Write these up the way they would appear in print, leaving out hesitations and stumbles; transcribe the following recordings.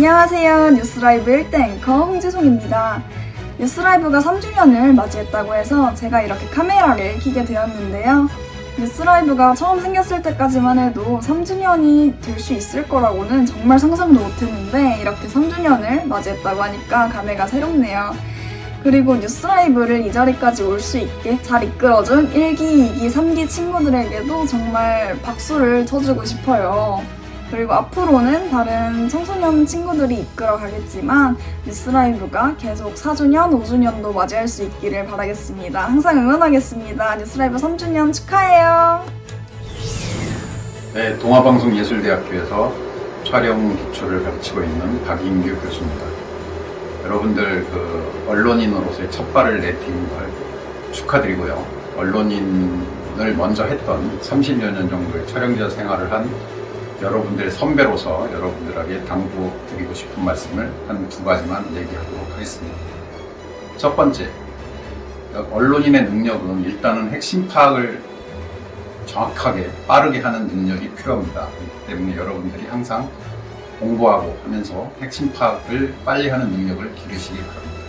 안녕하세요. 뉴스라이브 1대 앵커 홍지송입니다. 뉴스라이브가 3주년을 맞이했다고 해서 제가 이렇게 카메라를 켜게 되었는데요. 뉴스라이브가 처음 생겼을 때까지만 해도 3주년이 될 수 있을 거라고는 정말 상상도 못했는데 이렇게 3주년을 맞이했다고 하니까 감회가 새롭네요. 그리고 뉴스라이브를 이 자리까지 올 수 있게 잘 이끌어준 1기, 2기, 3기 친구들에게도 정말 박수를 쳐주고 싶어요. 그리고 앞으로는 다른 청소년 친구들이 이끌어 가겠지만 뉴스라이브가 계속 4주년, 5주년도 맞이할 수 있기를 바라겠습니다. 항상 응원하겠습니다. 뉴스라이브 3주년 축하해요. 네, 동아방송예술대학교에서 촬영 기초를 가르치고 있는 박인규 교수입니다. 여러분들 언론인으로서의 첫 발을 내딛는 걸 축하드리고요. 언론인을 먼저 했던 30여 년 정도의 촬영자 생활을 한 여러분들의 선배로서 여러분들에게 당부드리고 싶은 말씀을 한 두 가지만 얘기하도록 하겠습니다. 첫 번째, 언론인의 능력은 일단은 핵심 파악을 정확하게 빠르게 하는 능력이 필요합니다. 그렇기 때문에 여러분들이 항상 공부하고 하면서 핵심 파악을 빨리 하는 능력을 기르시기 바랍니다.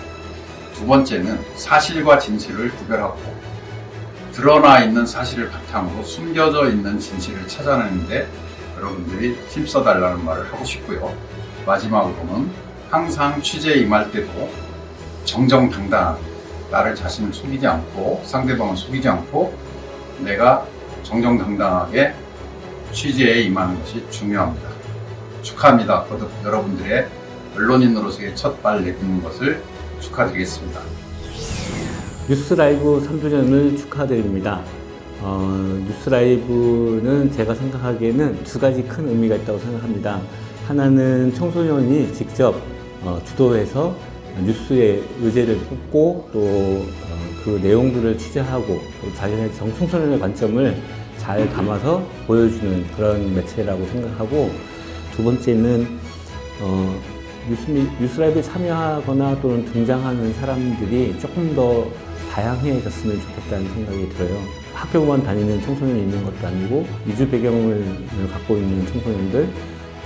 두 번째는 사실과 진실을 구별하고 드러나 있는 사실을 바탕으로 숨겨져 있는 진실을 찾아내는데 여러분들이 힘써달라는 말을 하고 싶고요. 마지막으로는 항상 취재에 임할 때도 정정당당하게 나를 자신을 속이지 않고 상대방을 속이지 않고 내가 정정당당하게 취재에 임하는 것이 중요합니다. 축하합니다. 거듭 여러분들의 언론인으로서의 첫 발 내딛는 것을 축하드리겠습니다. 뉴스라이브 3주년을 축하드립니다. 뉴스라이브는 제가 생각하기에는 두 가지 큰 의미가 있다고 생각합니다. 하나는 청소년이 직접 주도해서 뉴스의 의제를 뽑고 또 그 내용들을 취재하고 자신의 청소년의 관점을 잘 담아서 보여주는 그런 매체라고 생각하고, 두 번째는 뉴스라이브에 참여하거나 또는 등장하는 사람들이 조금 더 다양해졌으면 좋겠다는 생각이 들어요. 학교만 다니는 청소년이 있는 것도 아니고 이주 배경을 갖고 있는 청소년들,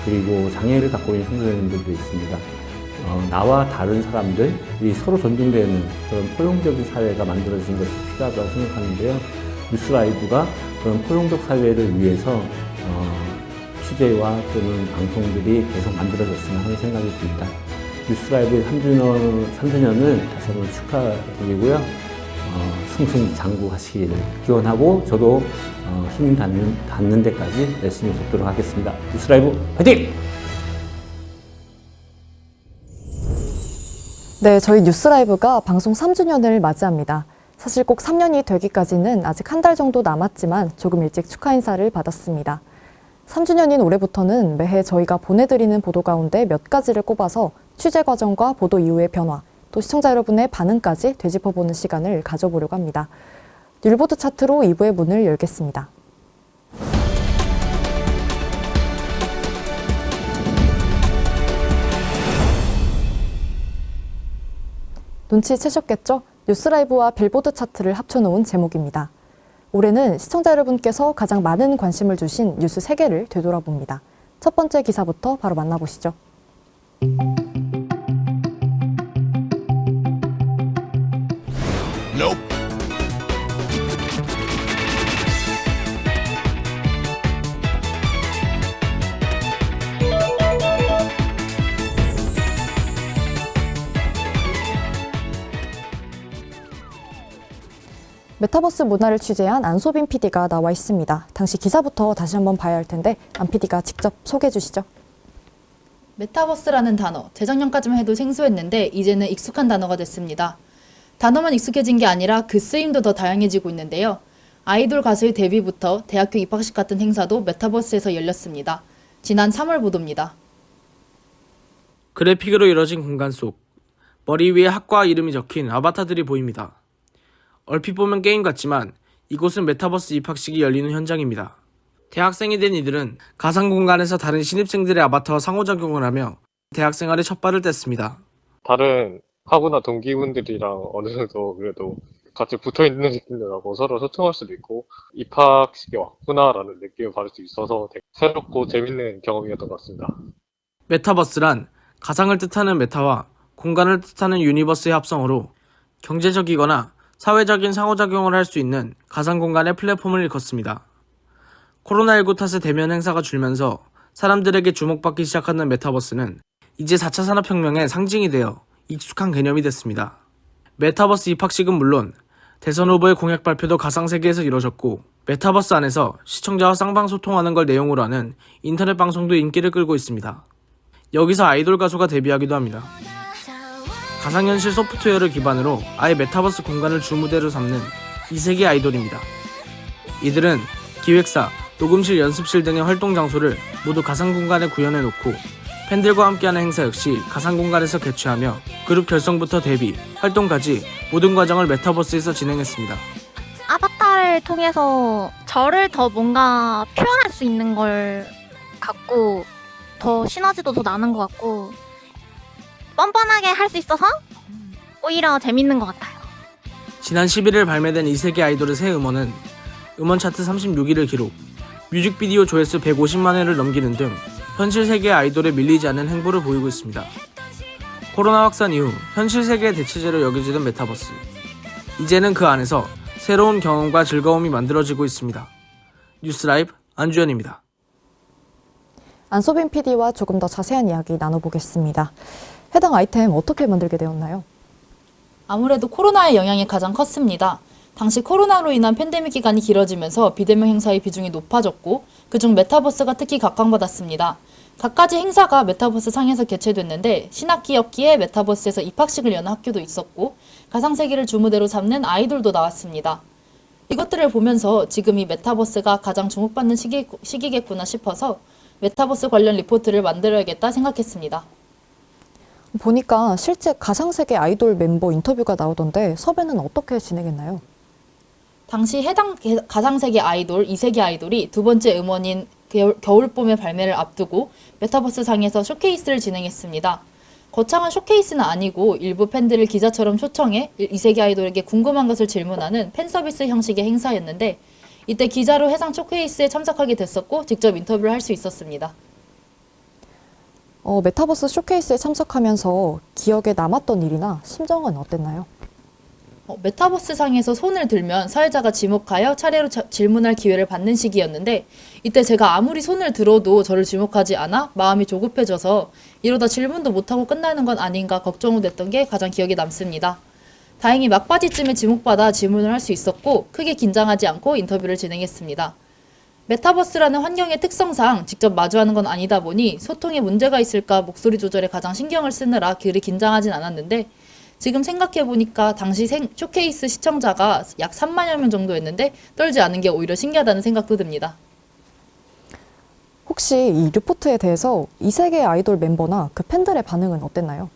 그리고 장애를 갖고 있는 청소년들도 있습니다. 나와 다른 사람들이 서로 존중되는 그런 포용적인 사회가 만들어진 것이 필요하다고 생각하는데요. 뉴스라이브가 그런 포용적 사회를 위해서 취재와 또는 방송들이 계속 만들어졌으면 하는 생각이 듭니다. 뉴스라이브의 3주년을 다시 한번 축하드리고요. 승승장구하시기를 기원하고 저도 힘 닿는 데까지 열심히 돕도록 하겠습니다. 뉴스라이브 화이팅! 네, 저희 뉴스라이브가 방송 3주년을 맞이합니다. 사실 꼭 3년이 되기까지는 아직 한 달 정도 남았지만 조금 일찍 축하 인사를 받았습니다. 3주년인 올해부터는 매해 저희가 보내드리는 보도 가운데 몇 가지를 꼽아서 취재 과정과 보도 이후의 변화, 또 시청자 여러분의 반응까지 되짚어보는 시간을 가져보려고 합니다. 뉴보드 차트로 2부의 문을 열겠습니다. 눈치채셨겠죠? 뉴스라이브와 빌보드 차트를 합쳐놓은 제목입니다. 올해는 시청자 여러분께서 가장 많은 관심을 주신 뉴스 3개를 되돌아봅니다. 첫 번째 기사부터 바로 만나보시죠. Nope. 메타버스 문화를 취재한 안소빈 PD가 나와 있습니다. 당시 기사부터 다시 한번 봐야 할 텐데 안 PD가 직접 소개해 주시죠. 메타버스라는 단어, 재작년까지만 해도 생소했는데 이제는 익숙한 단어가 됐습니다. 단어만 익숙해진 게 아니라 그 쓰임도 더 다양해지고 있는데요. 아이돌 가수의 데뷔부터 대학교 입학식 같은 행사도 메타버스에서 열렸습니다. 지난 3월 보도입니다. 그래픽으로 이뤄진 공간 속 머리 위에 학과 이름이 적힌 아바타들이 보입니다. 얼핏 보면 게임 같지만 이곳은 메타버스 입학식이 열리는 현장입니다. 대학생이 된 이들은 가상 공간에서 다른 신입생들의 아바타와 상호작용을 하며 대학생활의 첫 발을 뗐습니다. 다른 학우나 동기분들이랑 어느 정도 그래도 같이 붙어있는 느낌들하고 서로 소통할 수도 있고 입학식에 왔구나라는 느낌을 받을 수 있어서 되게 새롭고 재밌는 경험이었던 것 같습니다. 메타버스란 가상을 뜻하는 메타와 공간을 뜻하는 유니버스의 합성어로 경제적이거나 사회적인 상호작용을 할 수 있는 가상 공간의 플랫폼을 일컫습니다. 코로나19 탓에 대면 행사가 줄면서 사람들에게 주목받기 시작하는 메타버스는 이제 4차 산업혁명의 상징이 되어 익숙한 개념이 됐습니다. 메타버스 입학식은 물론 대선 후보의 공약 발표도 가상세계에서 이뤄졌고, 메타버스 안에서 시청자와 쌍방소통하는 걸 내용으로 하는 인터넷 방송도 인기를 끌고 있습니다. 여기서 아이돌 가수가 데뷔하기도 합니다. 가상현실 소프트웨어를 기반으로 아예 메타버스 공간을 주무대로 삼는 이세계 아이돌입니다. 이들은 기획사, 녹음실, 연습실 등의 활동 장소를 모두 가상 공간에 구현해놓고 팬들과 함께하는 행사 역시 가상 공간에서 개최하며 그룹 결성부터 데뷔, 활동까지 모든 과정을 메타버스에서 진행했습니다. 아바타를 통해서 저를 더 뭔가 표현할 수 있는 걸 갖고 더 시너지도 더 나는 것 같고 뻔뻔하게 할 수 있어서 오히려 재밌는 것 같아요. 지난 11일 발매된 이세계 아이돌의 새 음원은 음원 차트 36위를 기록, 뮤직비디오 조회수 150만 회를 넘기는 등 현실 세계 아이돌에 밀리지 않는 행보를 보이고 있습니다. 코로나 확산 이후 현실 세계의 대체제로 여겨지던 메타버스. 이제는 그 안에서 새로운 경험과 즐거움이 만들어지고 있습니다. 뉴스라이브 안주현입니다. 안소빈 PD와 조금 더 자세한 이야기 나눠보겠습니다. 해당 아이템 어떻게 만들게 되었나요? 아무래도 코로나의 영향이 가장 컸습니다. 당시 코로나로 인한 팬데믹 기간이 길어지면서 비대면 행사의 비중이 높아졌고 그중 메타버스가 특히 각광받았습니다. 갖가지 행사가 메타버스 상에서 개최됐는데 신학기였기에 메타버스에서 입학식을 여는 학교도 있었고 가상세계를 주무대로 삼는 아이돌도 나왔습니다. 이것들을 보면서 지금 이 메타버스가 가장 주목받는 시기겠구나 싶어서 메타버스 관련 리포트를 만들어야겠다 생각했습니다. 보니까 실제 가상세계 아이돌 멤버 인터뷰가 나오던데 섭외는 어떻게 진행했나요? 당시 해당 가상세계 아이돌, 이세계 아이돌이 두 번째 음원인 겨울봄의 발매를 앞두고 메타버스 상에서 쇼케이스를 진행했습니다. 거창한 쇼케이스는 아니고 일부 팬들을 기자처럼 초청해 이세계 아이돌에게 궁금한 것을 질문하는 팬서비스 형식의 행사였는데 이때 기자로 해당 쇼케이스에 참석하게 됐었고 직접 인터뷰를 할 수 있었습니다. 메타버스 쇼케이스에 참석하면서 기억에 남았던 일이나 심정은 어땠나요? 메타버스 상에서 손을 들면 사회자가 지목하여 차례로 질문할 기회를 받는 시기였는데 이때 제가 아무리 손을 들어도 저를 지목하지 않아 마음이 조급해져서 이러다 질문도 못하고 끝나는 건 아닌가 걱정됐던 게 가장 기억에 남습니다. 다행히 막바지쯤에 지목받아 질문을 할 수 있었고 크게 긴장하지 않고 인터뷰를 진행했습니다. 메타버스라는 환경의 특성상 직접 마주하는 건 아니다 보니 소통에 문제가 있을까 목소리 조절에 가장 신경을 쓰느라 그리 긴장하진 않았는데 지금 생각해보니까 당시 쇼케이스 시청자가 약 3만여 명 정도였는데 떨지 않은 게 오히려 신기하다는 생각도 듭니다. 혹시 이 리포트에 대해서 이세계 아이돌 멤버나 그 팬들의 반응은 어땠나요?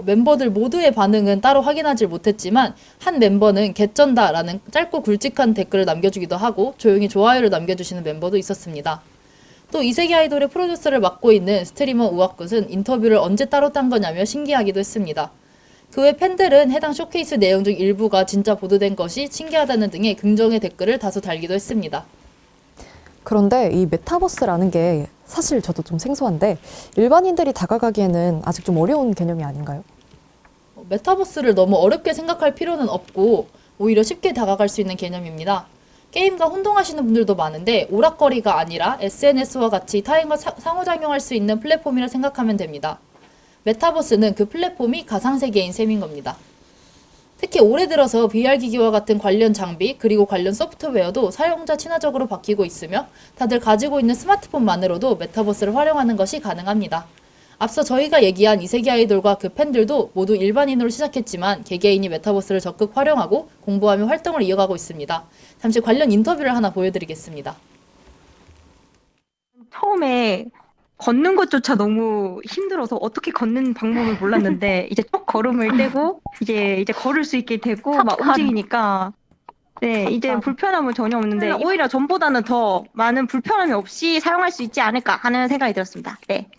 멤버들 모두의 반응은 따로 확인하지 못했지만 한 멤버는 개쩐다라는 짧고 굵직한 댓글을 남겨주기도 하고 조용히 좋아요를 남겨주시는 멤버도 있었습니다. 또 이세계 아이돌의 프로듀서를 맡고 있는 스트리머 우악굿은 인터뷰를 언제 따로 딴 거냐며 신기하기도 했습니다. 그 외 팬들은 해당 쇼케이스 내용 중 일부가 진짜 보도된 것이 신기하다는 등의 긍정의 댓글을 다수 달기도 했습니다. 그런데 이 메타버스라는 게 사실 저도 좀 생소한데 일반인들이 다가가기에는 아직 좀 어려운 개념이 아닌가요? 메타버스를 너무 어렵게 생각할 필요는 없고 오히려 쉽게 다가갈 수 있는 개념입니다. 게임과 혼동하시는 분들도 많은데 오락거리가 아니라 SNS와 같이 타인과 상호작용할 수 있는 플랫폼이라 생각하면 됩니다. 메타버스는 그 플랫폼이 가상세계인 셈인 겁니다. 특히 올해 들어서 VR기기와 같은 관련 장비 그리고 관련 소프트웨어도 사용자 친화적으로 바뀌고 있으며 다들 가지고 있는 스마트폰만으로도 메타버스를 활용하는 것이 가능합니다. 앞서 저희가 얘기한 이세계 아이돌과 그 팬들도 모두 일반인으로 시작했지만 개개인이 메타버스를 적극 활용하고 공부하며 활동을 이어가고 있습니다. 잠시 관련 인터뷰를 하나 보여드리겠습니다. 처음에 걷는 것조차 너무 힘들어서 어떻게 걷는 방법을 몰랐는데 이제 첫 걸음을 떼고 이제 걸을 수 있게 되고 막 움직이니까 네, 이제 불편함은 전혀 없는데 오히려 전보다는 더 많은 불편함이 없이 사용할 수 있지 않을까 하는 생각이 들었습니다. 네.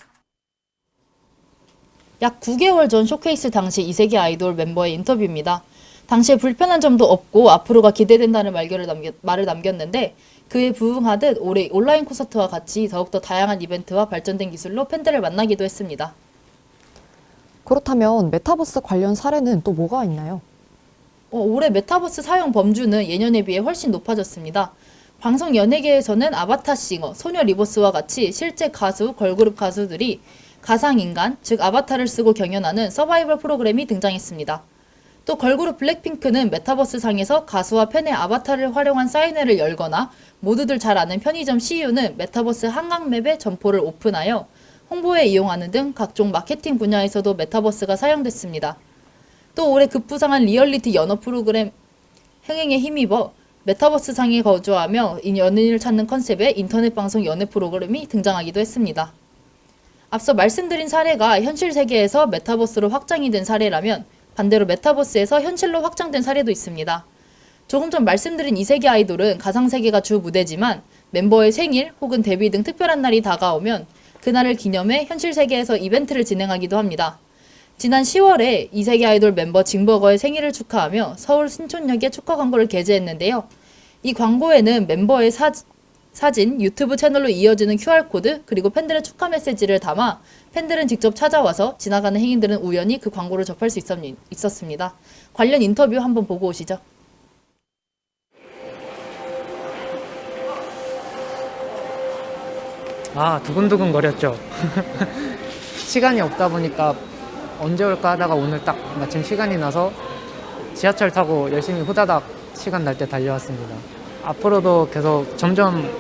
약 9개월 전 쇼케이스 당시 이세계 아이돌 멤버의 인터뷰입니다. 당시에 불편한 점도 없고 앞으로가 기대된다는 말을 남겼는데 그에 부응하듯 올해 온라인 콘서트와 같이 더욱더 다양한 이벤트와 발전된 기술로 팬들을 만나기도 했습니다. 그렇다면 메타버스 관련 사례는 또 뭐가 있나요? 올해 메타버스 사용 범주는 예년에 비해 훨씬 높아졌습니다. 방송 연예계에서는 아바타 싱어, 소녀 리버스와 같이 실제 가수, 걸그룹 가수들이 가상인간, 즉 아바타를 쓰고 경연하는 서바이벌 프로그램이 등장했습니다. 또 걸그룹 블랙핑크는 메타버스 상에서 가수와 팬의 아바타를 활용한 사인회를 열거나 모두들 잘 아는 편의점 CU는 메타버스 한강맵에 점포를 오픈하여 홍보에 이용하는 등 각종 마케팅 분야에서도 메타버스가 사용됐습니다. 또 올해 급부상한 리얼리티 연어 프로그램 흥행에 힘입어 메타버스 상에 거주하며 연인을 찾는 컨셉의 인터넷 방송 연애 프로그램이 등장하기도 했습니다. 앞서 말씀드린 사례가 현실 세계에서 메타버스로 확장이 된 사례라면 반대로 메타버스에서 현실로 확장된 사례도 있습니다. 조금 전 말씀드린 이세계 아이돌은 가상세계가 주 무대지만 멤버의 생일 혹은 데뷔 등 특별한 날이 다가오면 그날을 기념해 현실 세계에서 이벤트를 진행하기도 합니다. 지난 10월에 이세계 아이돌 멤버 징버거의 생일을 축하하며 서울 신촌역에 축하 광고를 게재했는데요. 이 광고에는 멤버의 사진, 유튜브 채널로 이어지는 QR코드, 그리고 팬들의 축하 메시지를 담아 팬들은 직접 찾아와서 지나가는 행인들은 우연히 그 광고를 접할 수 있었습니다. 관련 인터뷰 한번 보고 오시죠. 두근두근 거렸죠. 시간이 없다 보니까 언제 올까 하다가 오늘 딱 마침 시간이 나서 지하철 타고 열심히 후다닥 시간 날 때 달려왔습니다. 앞으로도 계속 점점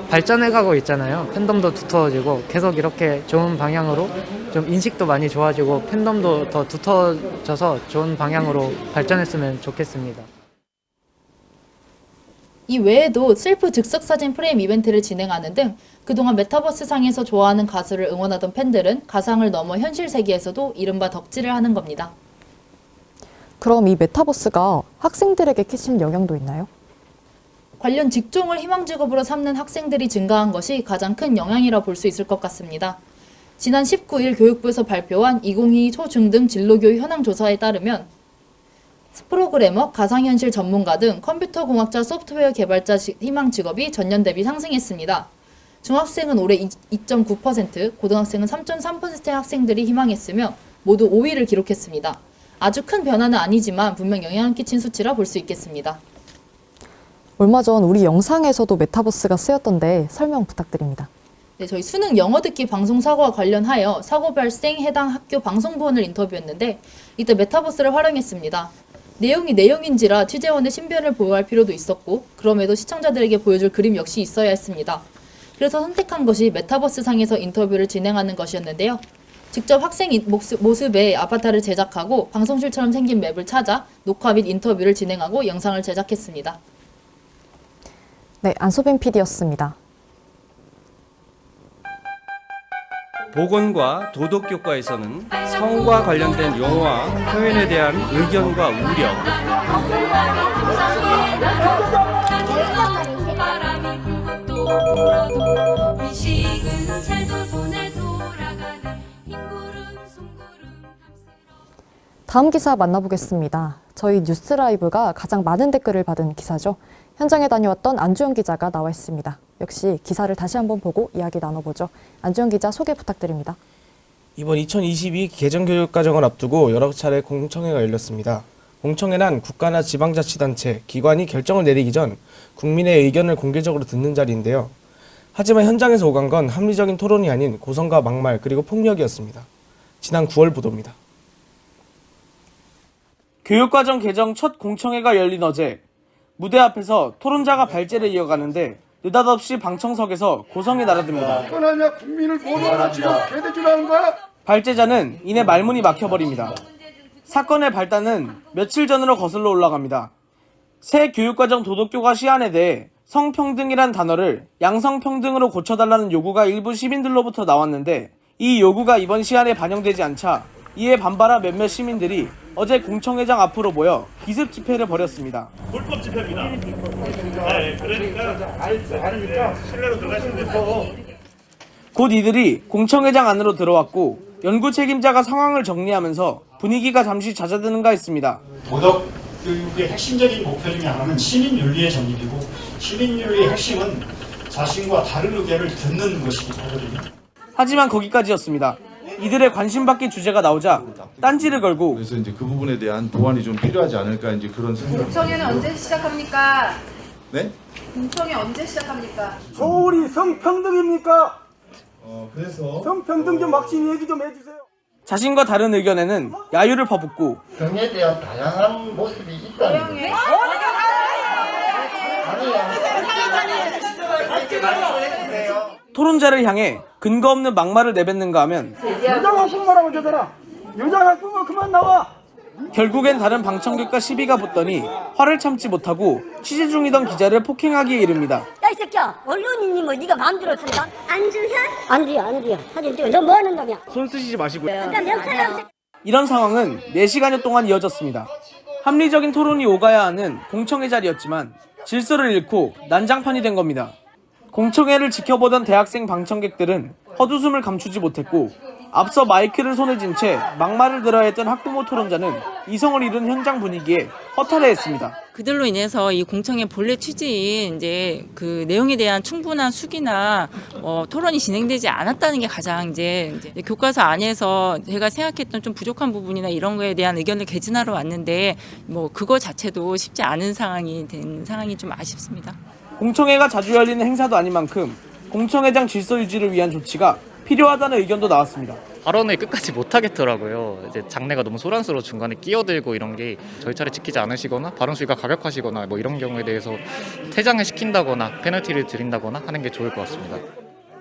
발전해가고 있잖아요. 팬덤도 두터워지고 계속 이렇게 좋은 방향으로 좀 인식도 많이 좋아지고 팬덤도 더 두터워져서 좋은 방향으로 발전했으면 좋겠습니다. 이 외에도 셀프 즉석 사진 프레임 이벤트를 진행하는 등 그동안 메타버스 상에서 좋아하는 가수를 응원하던 팬들은 가상을 넘어 현실 세계에서도 이른바 덕질을 하는 겁니다. 그럼 이 메타버스가 학생들에게 끼친 영향도 있나요? 관련 직종을 희망 직업으로 삼는 학생들이 증가한 것이 가장 큰 영향이라 볼 수 있을 것 같습니다. 지난 19일 교육부에서 발표한 2022 초중등 진로교육 현황 조사에 따르면 프로그래머, 가상현실 전문가 등 컴퓨터공학자, 소프트웨어 개발자 희망 직업이 전년 대비 상승했습니다. 중학생은 올해 2.9%, 고등학생은 3.3%의 학생들이 희망했으며 모두 5위를 기록했습니다. 아주 큰 변화는 아니지만 분명 영향을 끼친 수치라 볼 수 있겠습니다. 얼마 전 우리 영상에서도 메타버스가 쓰였던데 설명 부탁드립니다. 네, 저희 수능 영어 듣기 방송 사고와 관련하여 사고 발생 해당 학교 방송부원을 인터뷰했는데 이때 메타버스를 활용했습니다. 내용이 내용인지라 취재원의 신변을 보호할 필요도 있었고 그럼에도 시청자들에게 보여줄 그림 역시 있어야 했습니다. 그래서 선택한 것이 메타버스 상에서 인터뷰를 진행하는 것이었는데요. 직접 학생 모습의 아바타를 제작하고 방송실처럼 생긴 맵을 찾아 녹화 및 인터뷰를 진행하고 영상을 제작했습니다. 네, 안소빈 PD였습니다. 보건과 도덕교과에서는 성과 관련된 용어와 표현에 대한 의견과 우려, 다음 기사 만나보겠습니다. 저희 뉴스라이브가 가장 많은 댓글을 받은 기사죠. 현장에 다녀왔던 안주영 기자가 나와 있습니다. 역시 기사를 다시 한번 보고 이야기 나눠보죠. 안주영 기자 소개 부탁드립니다. 이번 2022 개정교육과정을 앞두고 여러 차례 공청회가 열렸습니다. 공청회란 국가나 지방자치단체, 기관이 결정을 내리기 전 국민의 의견을 공개적으로 듣는 자리인데요. 하지만 현장에서 오간 건 합리적인 토론이 아닌 고성과 막말 그리고 폭력이었습니다. 지난 9월 보도입니다. 교육과정 개정 첫 공청회가 열린 어제 무대 앞에서 토론자가 발제를 이어가는데 느닷없이 방청석에서 고성이 날아듭니다. 뻔하냐 국민을 모두가 지금 개대주라는 거야? 발제자는 이내 말문이 막혀버립니다. 사건의 발단은 며칠 전으로 거슬러 올라갑니다. 새 교육과정 도덕교과 시안에 대해 성평등이란 단어를 양성평등으로 고쳐달라는 요구가 일부 시민들로부터 나왔는데 이 요구가 이번 시안에 반영되지 않자 이에 반발한 몇몇 시민들이 어제 공청회장 앞으로 모여 기습 집회를 벌였습니다. 불법 집회입니다. 네, 그러니까 실내로 들어가시면 돼서. 곧 이들이 공청회장 안으로 들어왔고 연구 책임자가 상황을 정리하면서 분위기가 잠시 잦아드는가 했습니다. 도덕 교육의 핵심적인 목표 중에 하나는 시민윤리의 정립이고 시민윤리의 핵심은 자신과 다른 의견을 듣는 것이기 때문에. 하지만 거기까지였습니다. 이들의 관심받기 주제가 나오자 딴지를 걸고 그래서 이제 그 부분에 대한 보완이 좀 필요하지 않을까 이제 그런 생각. 공청회는 언제 시작합니까? 네? 공청회 언제 시작합니까? 서울이 성평등입니까? 그래서 성평등 좀 확실히 얘기 좀 해주세요. 자신과 다른 의견에는 야유를 퍼붓고 병에 대한 다양한 모습이 있다는 거예요. 토론자를 향해 근거 없는 막말을 내뱉는가 하면 여자가 꿈말하고 저더라. 여자가 꿈을 그만 나와. 결국엔 다른 방청객과 시비가 붙더니 화를 참지 못하고 취재 중이던 기자를 폭행하기에 이릅니다. 야 이 새끼야, 언론인이 뭐 네가 마음대로 쓴다? 안주현? 사진 찍어. 너 뭐 하는 놈이야? 손 쓰시지 마시고요. 일단 명찰. 이런 상황은 4시간여 동안 이어졌습니다. 합리적인 토론이 오가야 하는 공청회 자리였지만 질서를 잃고 난장판이 된 겁니다. 공청회를 지켜보던 대학생 방청객들은 헛웃음을 감추지 못했고 앞서 마이크를 손에 쥔 채 막말을 들어야 했던 학부모 토론자는 이성을 잃은 현장 분위기에 허탈해했습니다. 그들로 인해서 이 공청회 본래 취지인 이제 그 내용에 대한 충분한 숙이나 토론이 진행되지 않았다는 게 가장 이제 교과서 안에서 제가 생각했던 좀 부족한 부분이나 이런 거에 대한 의견을 개진하러 왔는데 뭐 그거 자체도 쉽지 않은 상황이 된 상황이 좀 아쉽습니다. 공청회가 자주 열리는 행사도 아닌 만큼 공청회장 질서 유지를 위한 조치가 필요하다는 의견도 나왔습니다. 발언을 끝까지 못 하겠더라고요. 이제 장내가 너무 소란스러워 중간에 끼어들고 이런 게 저희 차례 지키지 않으시거나 발언 수위가 가격하시거나 뭐 이런 경우에 대해서 퇴장을 시킨다거나 페널티를 드린다거나 하는 게 좋을 것 같습니다.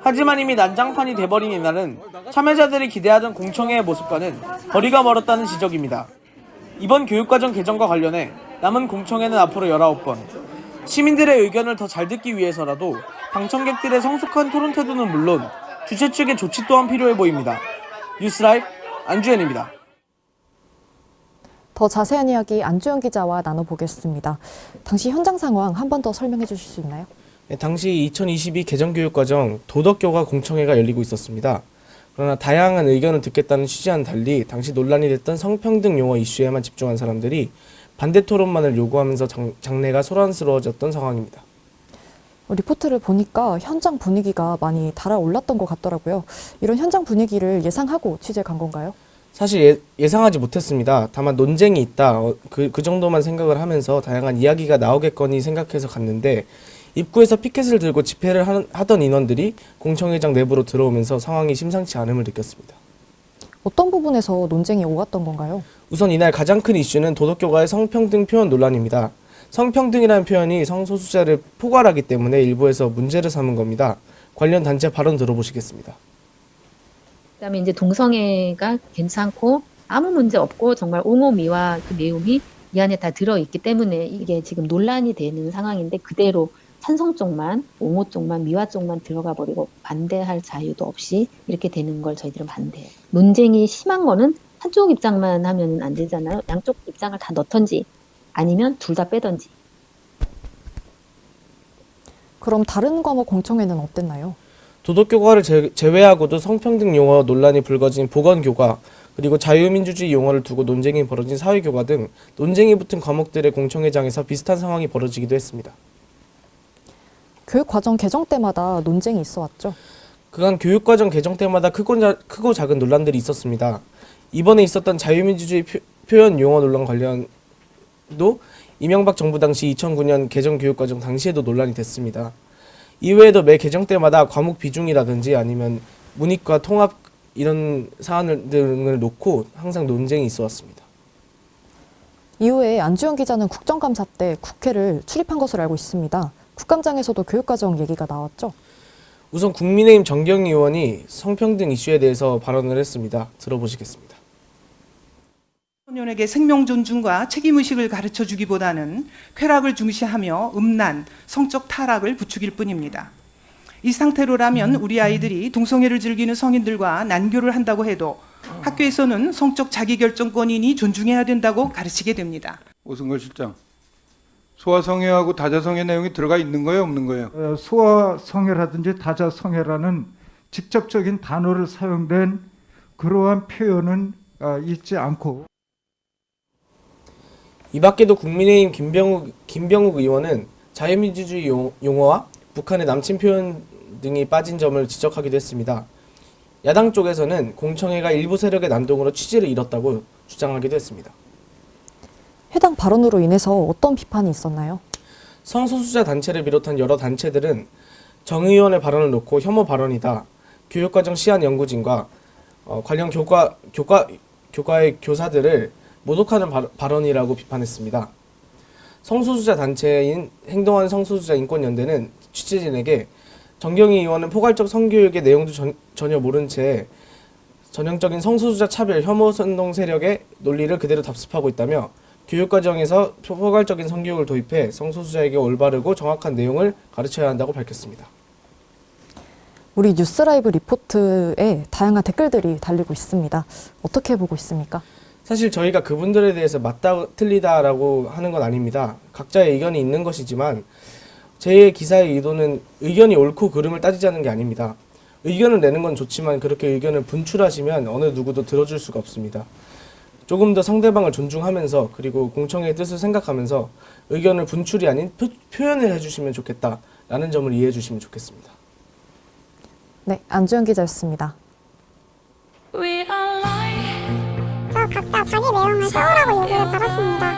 하지만 이미 난장판이 돼버린 이날은 참여자들이 기대하던 공청회의 모습과는 거리가 멀었다는 지적입니다. 이번 교육과정 개정과 관련해 남은 공청회는 앞으로 19번. 시민들의 의견을 더 잘 듣기 위해서라도 방청객들의 성숙한 토론 태도는 물론 주최 측의 조치 또한 필요해 보입니다. 뉴스라이브 안주현입니다. 더 자세한 이야기 안주현 기자와 나눠보겠습니다. 당시 현장 상황 한 번 더 설명해 주실 수 있나요? 네, 당시 2022 개정교육과정 도덕교과 공청회가 열리고 있었습니다. 그러나 다양한 의견을 듣겠다는 취지와는 달리 당시 논란이 됐던 성평등 용어 이슈에만 집중한 사람들이 반대 토론만을 요구하면서 장내가 소란스러워졌던 상황입니다. 리포트를 보니까 현장 분위기가 많이 달아올랐던 것 같더라고요. 이런 현장 분위기를 예상하고 취재 간 건가요? 사실 예상하지 못했습니다. 다만 논쟁이 있다. 그 정도만 생각을 하면서 다양한 이야기가 나오겠거니 생각해서 갔는데 입구에서 피켓을 들고 집회를 하던 인원들이 공청회장 내부로 들어오면서 상황이 심상치 않음을 느꼈습니다. 어떤 부분에서 논쟁이 오갔던 건가요? 우선 이날 가장 큰 이슈는 도덕교과의 성평등 표현 논란입니다. 성평등이라는 표현이 성소수자를 포괄하기 때문에 일부에서 문제를 삼은 겁니다. 관련 단체 발언 들어보시겠습니다. 그다음에 이제 동성애가 괜찮고 아무 문제 없고 정말 옹호 미화 그 내용이 이 안에 다 들어있기 때문에 이게 지금 논란이 되는 상황인데 그대로 찬성 쪽만, 옹호 쪽만, 미화 쪽만 들어가 버리고 반대할 자유도 없이 이렇게 되는 걸 저희들은 반대해요. 논쟁이 심한 거는 한쪽 입장만 하면 안 되잖아요. 양쪽 입장을 다 넣던지 아니면 둘 다 빼던지. 그럼 다른 과목 공청회는 어땠나요? 도덕교과를 제외하고도 성평등 용어 논란이 불거진 보건교과 그리고 자유민주주의 용어를 두고 논쟁이 벌어진 사회교과 등 논쟁이 붙은 과목들의 공청회장에서 비슷한 상황이 벌어지기도 했습니다. 교육과정 개정 때마다 논쟁이 있어 왔죠? 그간 교육과정 개정 때마다 크고 작은 논란들이 있었습니다. 이번에 있었던 자유민주주의 표현 용어 논란 관련도 이명박 정부 당시 2009년 개정 교육과정 당시에도 논란이 됐습니다. 이외에도 매 개정 때마다 과목 비중이라든지 아니면 문이과 통합 이런 사안 등을 놓고 항상 논쟁이 있어 왔습니다. 이후에 안주현 기자는 국정감사 때 국회를 출입한 것으로 알고 있습니다. 국감장에서도 교육과정 얘기가 나왔죠? 우선 국민의힘 정경희 의원이 성평등 이슈에 대해서 발언을 했습니다. 들어보시겠습니다. 청소년에게 생명 존중과 책임의식을 가르쳐주기보다는 쾌락을 중시하며 음란, 성적 타락을 부추길 뿐입니다. 이 상태로라면 우리 아이들이 동성애를 즐기는 성인들과 난교를 한다고 해도 학교에서는 성적 자기결정권이니 존중해야 된다고 가르치게 됩니다. 오승걸 실장, 소아성애하고 다자성애 내용이 들어가 있는 거예요, 없는 거예요? 소아성애라든지 다자성애라는 직접적인 단어를 사용된 그러한 표현은 있지 않고 이 밖에도 국민의힘 김병욱 의원은 자유민주주의 용어와 북한의 남친 표현 등이 빠진 점을 지적하기도 했습니다. 야당 쪽에서는 공청회가 일부 세력의 난동으로 취지를 잃었다고 주장하기도 했습니다. 해당 발언으로 인해서 어떤 비판이 있었나요? 성소수자 단체를 비롯한 여러 단체들은 정 의원의 발언을 놓고 혐오 발언이다. 교육과정 시한 연구진과 관련 교과의 교사들을 모독하는 발언이라고 비판했습니다. 성소수자 단체인 행동하는 성소수자 인권연대는 취재진에게 정경희 의원은 포괄적 성교육의 내용도 전혀 모른 채 전형적인 성소수자 차별 혐오 선동 세력의 논리를 그대로 답습하고 있다며 교육과정에서 포괄적인 성교육을 도입해 성소수자에게 올바르고 정확한 내용을 가르쳐야 한다고 밝혔습니다. 우리 뉴스라이브 리포트에 다양한 댓글들이 달리고 있습니다. 어떻게 보고 있습니까? 사실 저희가 그분들에 대해서 맞다 틀리다라고 하는 건 아닙니다. 각자의 의견이 있는 것이지만 제 기사의 의도는 의견이 옳고 그름을 따지자는 게 아닙니다. 의견을 내는 건 좋지만 그렇게 의견을 분출하시면 어느 누구도 들어줄 수가 없습니다. 조금 더 상대방을 존중하면서 그리고 공청회의 뜻을 생각하면서 의견을 분출이 아닌 표현을 해주시면 좋겠다라는 점을 이해해 주시면 좋겠습니다. 네, 안주현 기자였습니다. 저 각자 자기 내용을 써오라고 요구를 받았습니다.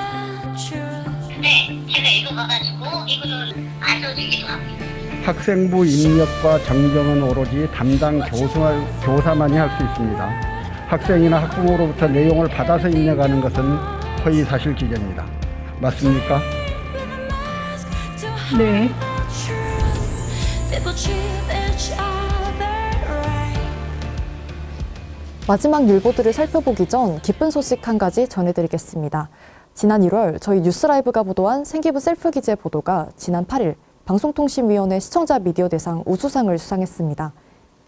네, 제가 읽어봐가지고 이거를 알려주기도 합니다. 학생부 입력과 정정은 오로지 담당 교사만이 할 수 있습니다. 학생이나 학부모로부터 내용을 받아서 입력하는 것은 허위사실 기재입니다. 맞습니까? 네. 마지막 율보들을 살펴보기 전 기쁜 소식 한 가지 전해드리겠습니다. 지난 1월 저희 뉴스라이브가 보도한 생기부 셀프 기재 보도가 지난 8일 방송통신위원회 시청자 미디어 대상 우수상을 수상했습니다.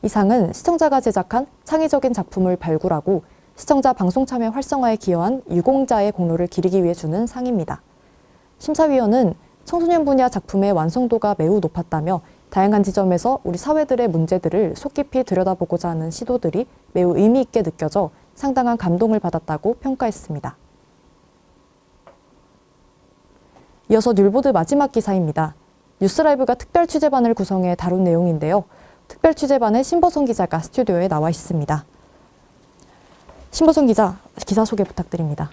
이 상은 시청자가 제작한 창의적인 작품을 발굴하고 시청자 방송 참여 활성화에 기여한 유공자의 공로를 기리기 위해 주는 상입니다. 심사위원은 청소년 분야 작품의 완성도가 매우 높았다며 다양한 지점에서 우리 사회들의 문제들을 속 깊이 들여다보고자 하는 시도들이 매우 의미 있게 느껴져 상당한 감동을 받았다고 평가했습니다. 이어서 뉴보드 마지막 기사입니다. 뉴스라이브가 특별 취재반을 구성해 다룬 내용인데요. 특별 취재반의 신보성 기자가 스튜디오에 나와 있습니다. 신보성 기자, 기사 소개 부탁드립니다.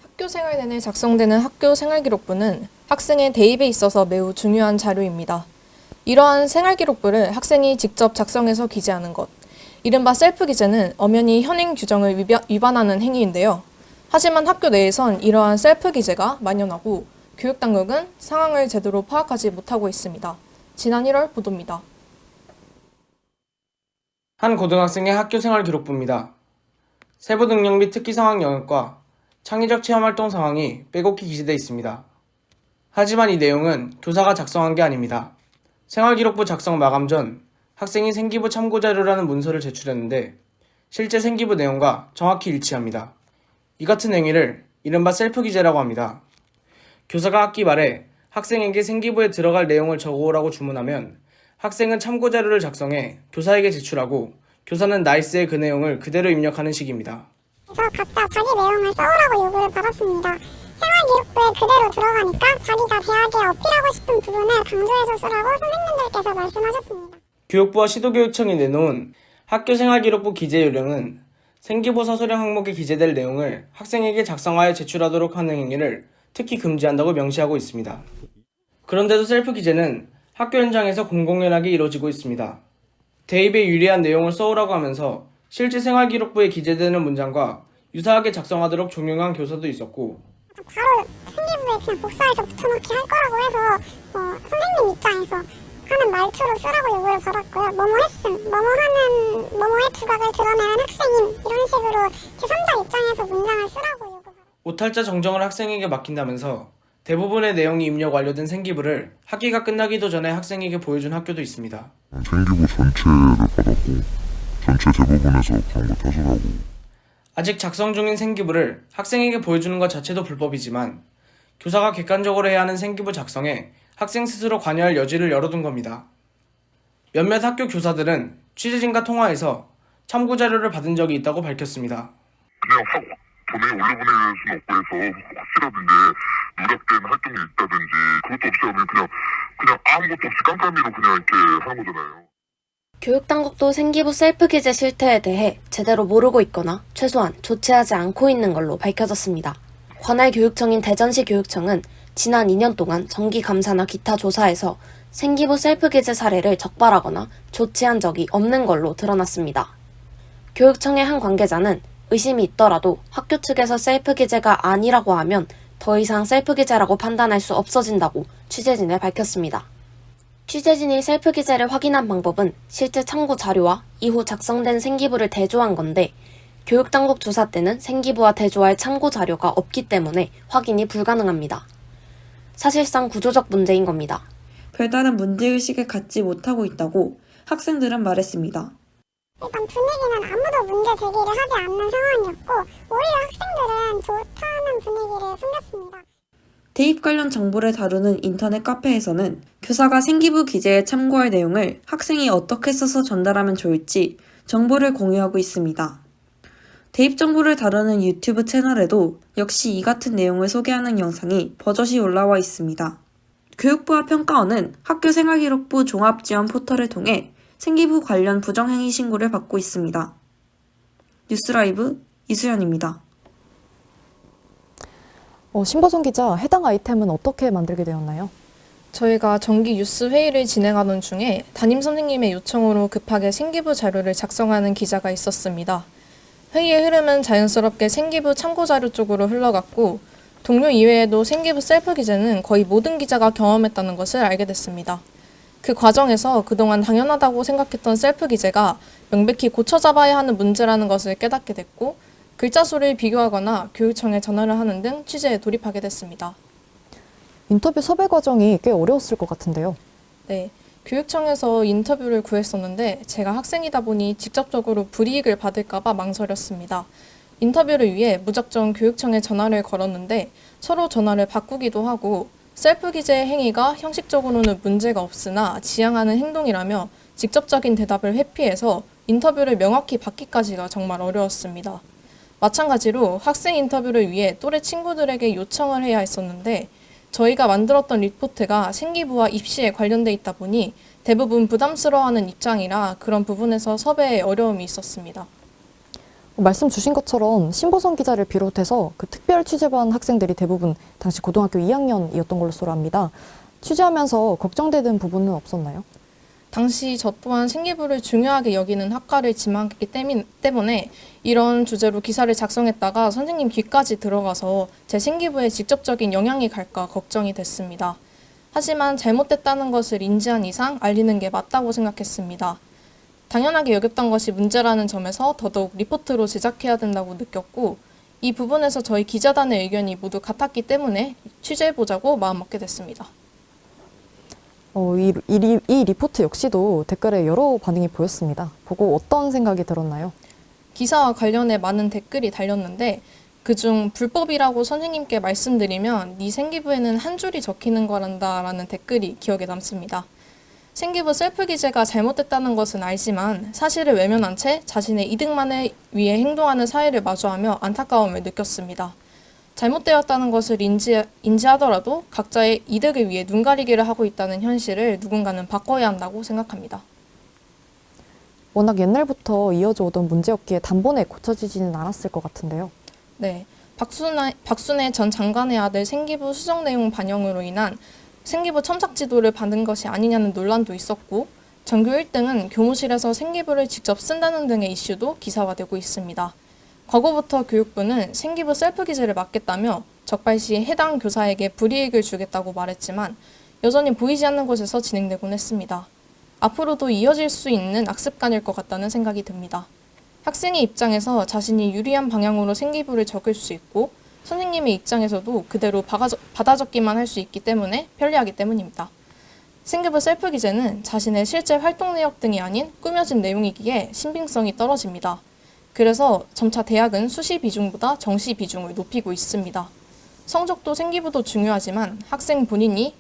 학교 생활 내내 작성되는 학교 생활기록부는 학생의 대입에 있어서 매우 중요한 자료입니다. 이러한 생활기록부를 학생이 직접 작성해서 기재하는 것, 이른바 셀프 기재는 엄연히 현행 규정을 위반하는 행위인데요. 하지만 학교 내에선 이러한 셀프 기재가 만연하고 교육당국은 상황을 제대로 파악하지 못하고 있습니다. 지난 1월 보도입니다. 한 고등학생의 학교 생활 기록부입니다. 세부 능력 및 특기 상황 영역과 창의적 체험 활동 상황이 빼곡히 기재되어 있습니다. 하지만 이 내용은 교사가 작성한 게 아닙니다. 생활기록부 작성 마감 전 학생이 생기부 참고자료라는 문서를 제출했는데 실제 생기부 내용과 정확히 일치합니다. 이 같은 행위를 이른바 셀프 기재라고 합니다. 교사가 학기 말에 학생에게 생기부에 들어갈 내용을 적어오라고 주문하면 학생은 참고자료를 작성해 교사에게 제출하고 교사는 나이스의 그 내용을 그대로 입력하는 식입니다. 그래서 각자 자기 내용을 써오라고 요구를 받았습니다. 생활기록부에 그대로 들어가니까 자기가 대학에 어필하고 싶은 부분을 강조해서 쓰라고 선생님들께서 말씀하셨습니다. 교육부와 시도교육청이 내놓은 학교 생활기록부 기재 요령은 생기부 서술형 항목에 기재될 내용을 학생에게 작성하여 제출하도록 하는 행위를 특히 금지한다고 명시하고 있습니다. 그런데도 셀프 기재는 학교 현장에서 공공연하게 이루어지고 있습니다. 대입에 유리한 내용을 써오라고 하면서 실제 생활기록부에 기재되는 문장과 유사하게 작성하도록 종용한 교사도 있었고 바로 생기부에 그냥 복사해서 붙여넣기 할 거라고 해서 선생님 입장에서 하는 말투로 쓰라고 요구를 받았고요. 뭐뭐 했음, 뭐뭐의 두각을 드러내는 학생임 이런 식으로 제3자 입장에서 문장을 쓰라고 요구받았습니다. 오탈자 정정을 학생에게 맡긴다면서 대부분의 내용이 입력 완료된 생기부를 학기가 끝나기도 전에 학생에게 보여준 학교도 있습니다. 생기부 전체를 받았고 전체 대부분에서 그런 거 탓을 하고 아직 작성 중인 생기부를 학생에게 보여주는 것 자체도 불법이지만 교사가 객관적으로 해야 하는 생기부 작성에 학생 스스로 관여할 여지를 열어둔 겁니다. 몇몇 학교 교사들은 취재진과 통화에서 참고자료를 받은 적이 있다고 밝혔습니다. 그냥 돈에 올려보낼 수는 없고 해서 혹시라도 이제 누락된 활동이 있다든지 그것도 없이 하면 그냥 아무것도 없이 깜깜이로 그냥 이렇게 하는 거잖아요. 교육당국도 생기부 셀프 기재 실태에 대해 제대로 모르고 있거나 최소한 조치하지 않고 있는 걸로 밝혀졌습니다. 관할 교육청인 대전시 교육청은 지난 2년 동안 정기감사나 기타 조사에서 생기부 셀프 기재 사례를 적발하거나 조치한 적이 없는 걸로 드러났습니다. 교육청의 한 관계자는 의심이 있더라도 학교 측에서 셀프 기재가 아니라고 하면 더 이상 셀프 기재라고 판단할 수 없어진다고 취재진에 밝혔습니다. 취재진이 셀프 기재를 확인한 방법은 실제 참고 자료와 이후 작성된 생기부를 대조한 건데 교육당국 조사 때는 생기부와 대조할 참고 자료가 없기 때문에 확인이 불가능합니다. 사실상 구조적 문제인 겁니다. 별다른 문제의식을 갖지 못하고 있다고 학생들은 말했습니다. 일단 분위기는 아무도 문제 제기를 하지 않는 상황이었고 오히려 학생들은 좋다는 분위기를 풍겼습니다. 대입 관련 정보를 다루는 인터넷 카페에서는 교사가 생기부 기재에 참고할 내용을 학생이 어떻게 써서 전달하면 좋을지 정보를 공유하고 있습니다. 대입 정보를 다루는 유튜브 채널에도 역시 이 같은 내용을 소개하는 영상이 버젓이 올라와 있습니다. 교육부와 평가원은 학교생활기록부 종합지원 포털을 통해 생기부 관련 부정행위 신고를 받고 있습니다. 뉴스라이브 이수연입니다. 신보성 기자, 해당 아이템은 어떻게 만들게 되었나요? 저희가 정기 뉴스 회의를 진행하던 중에 담임 선생님의 요청으로 급하게 생기부 자료를 작성하는 기자가 있었습니다. 회의의 흐름은 자연스럽게 생기부 참고 자료 쪽으로 흘러갔고 동료 이외에도 생기부 셀프 기재는 거의 모든 기자가 경험했다는 것을 알게 됐습니다. 그 과정에서 그동안 당연하다고 생각했던 셀프 기재가 명백히 고쳐잡아야 하는 문제라는 것을 깨닫게 됐고 글자 수를 비교하거나 교육청에 전화를 하는 등 취재에 돌입하게 됐습니다. 인터뷰 섭외 과정이 꽤 어려웠을 것 같은데요. 네, 교육청에서 인터뷰를 구했었는데 제가 학생이다 보니 직접적으로 불이익을 받을까 봐 망설였습니다. 인터뷰를 위해 무작정 교육청에 전화를 걸었는데 서로 전화를 바꾸기도 하고 셀프 기재 행위가 형식적으로는 문제가 없으나 지향하는 행동이라며 직접적인 대답을 회피해서 인터뷰를 명확히 받기까지가 정말 어려웠습니다. 마찬가지로 학생 인터뷰를 위해 또래 친구들에게 요청을 해야 했었는데 저희가 만들었던 리포트가 생기부와 입시에 관련돼 있다 보니 대부분 부담스러워하는 입장이라 그런 부분에서 섭외에 어려움이 있었습니다. 말씀 주신 것처럼 신보성 기자를 비롯해서 그 특별 취재반 학생들이 대부분 당시 고등학교 2학년이었던 걸로 압니다. 취재하면서 걱정되는 부분은 없었나요? 당시 저 또한 생기부를 중요하게 여기는 학과를 지망했기 때문에 이런 주제로 기사를 작성했다가 선생님 귀까지 들어가서 제 생기부에 직접적인 영향이 갈까 걱정이 됐습니다. 하지만 잘못됐다는 것을 인지한 이상 알리는 게 맞다고 생각했습니다. 당연하게 여겼던 것이 문제라는 점에서 더더욱 리포트로 제작해야 된다고 느꼈고 이 부분에서 저희 기자단의 의견이 모두 같았기 때문에 취재해보자고 마음먹게 됐습니다. 이 리포트 역시도 댓글에 여러 반응이 보였습니다. 보고 어떤 생각이 들었나요? 기사와 관련해 많은 댓글이 달렸는데 그중 불법이라고 선생님께 말씀드리면 네 생기부에는 한 줄이 적히는 거란다 라는 댓글이 기억에 남습니다. 생기부 셀프 기재가 잘못됐다는 것은 알지만 사실을 외면한 채 자신의 이득만을 위해 행동하는 사회를 마주하며 안타까움을 느꼈습니다. 잘못되었다는 것을 인지하더라도 각자의 이득을 위해 눈가리기를 하고 있다는 현실을 누군가는 바꿔야 한다고 생각합니다. 워낙 옛날부터 이어져 오던 문제였기에 단번에 고쳐지지는 않았을 것 같은데요. 네, 박순애 전 장관의 아들 생기부 수정 내용 반영으로 인한 생기부 첨삭 지도를 받은 것이 아니냐는 논란도 있었고 전교 1등은 교무실에서 생기부를 직접 쓴다는 등의 이슈도 기사화되고 있습니다. 과거부터 교육부는 생기부 셀프 기재를 막겠다며 적발 시 해당 교사에게 불이익을 주겠다고 말했지만 여전히 보이지 않는 곳에서 진행되곤 했습니다. 앞으로도 이어질 수 있는 악습관일 것 같다는 생각이 듭니다. 학생의 입장에서 자신이 유리한 방향으로 생기부를 적을 수 있고 선생님의 입장에서도 그대로 받아 적기만 할 수 있기 때문에 편리하기 때문입니다. 생기부 셀프 기재는 자신의 실제 활동 내역 등이 아닌 꾸며진 내용이기에 신빙성이 떨어집니다. 그래서 점차 대학은 수시 비중보다 정시 비중을 높이고 있습니다. 성적도 생기부도 중요하지만 학생 본인이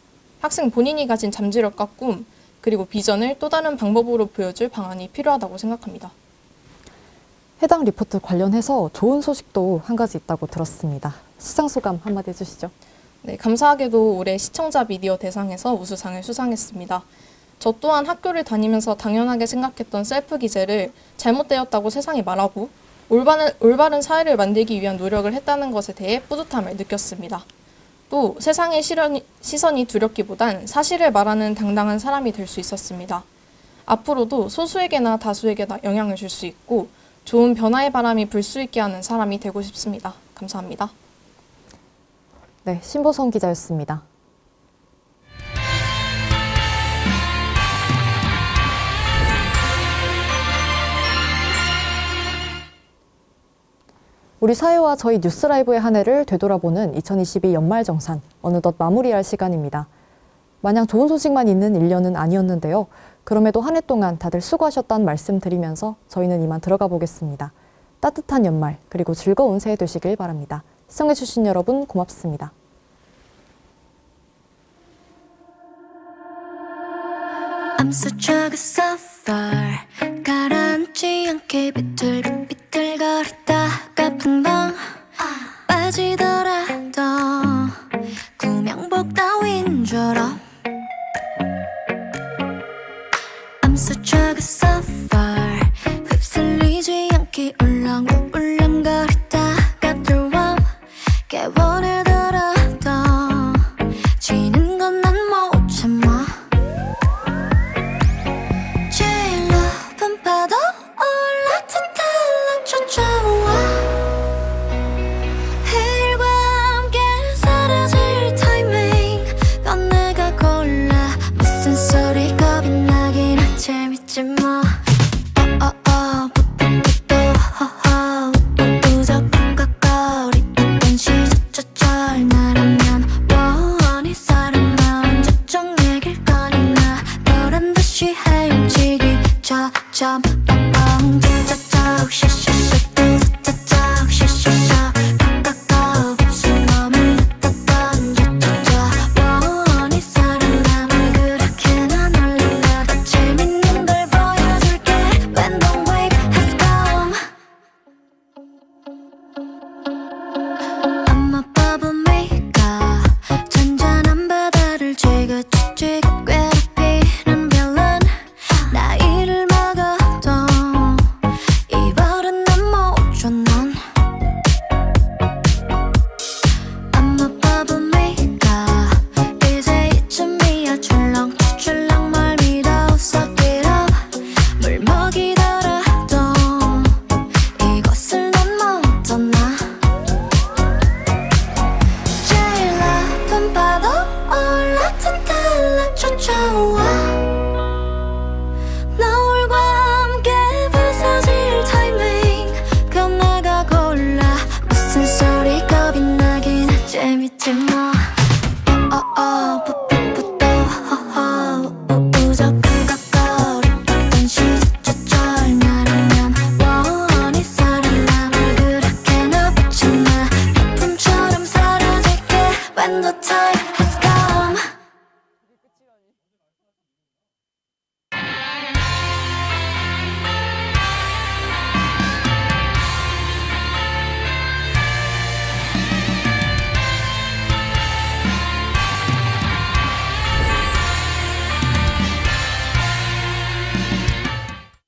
가진 잠재력과 꿈, 그리고 비전을 또 다른 방법으로 보여줄 방안이 필요하다고 생각합니다. 해당 리포트 관련해서 좋은 소식도 한 가지 있다고 들었습니다. 수상 소감 한마디 해주시죠. 네, 감사하게도 올해 시청자 미디어 대상에서 우수상을 수상했습니다. 저 또한 학교를 다니면서 당연하게 생각했던 셀프 기재를 잘못되었다고 세상에 말하고 올바른 사회를 만들기 위한 노력을 했다는 것에 대해 뿌듯함을 느꼈습니다. 또 세상의 시선이 두렵기보단 사실을 말하는 당당한 사람이 될 수 있었습니다. 앞으로도 소수에게나 다수에게나 영향을 줄 수 있고 좋은 변화의 바람이 불 수 있게 하는 사람이 되고 싶습니다. 감사합니다. 네, 신보성 기자였습니다. 우리 사회와 저희 뉴스라이브의 한 해를 되돌아보는 2022 연말정산, 어느덧 마무리할 시간입니다. 마냥 좋은 소식만 있는 1년은 아니었는데요. 그럼에도 한 해 동안 다들 수고하셨다는 말씀 드리면서 저희는 이만 들어가 보겠습니다. 따뜻한 연말, 그리고 즐거운 새해 되시길 바랍니다. 시청해주신 여러분 고맙습니다. I'm such a good suffer 가라앉지 않게 비틀거리다가 풍덩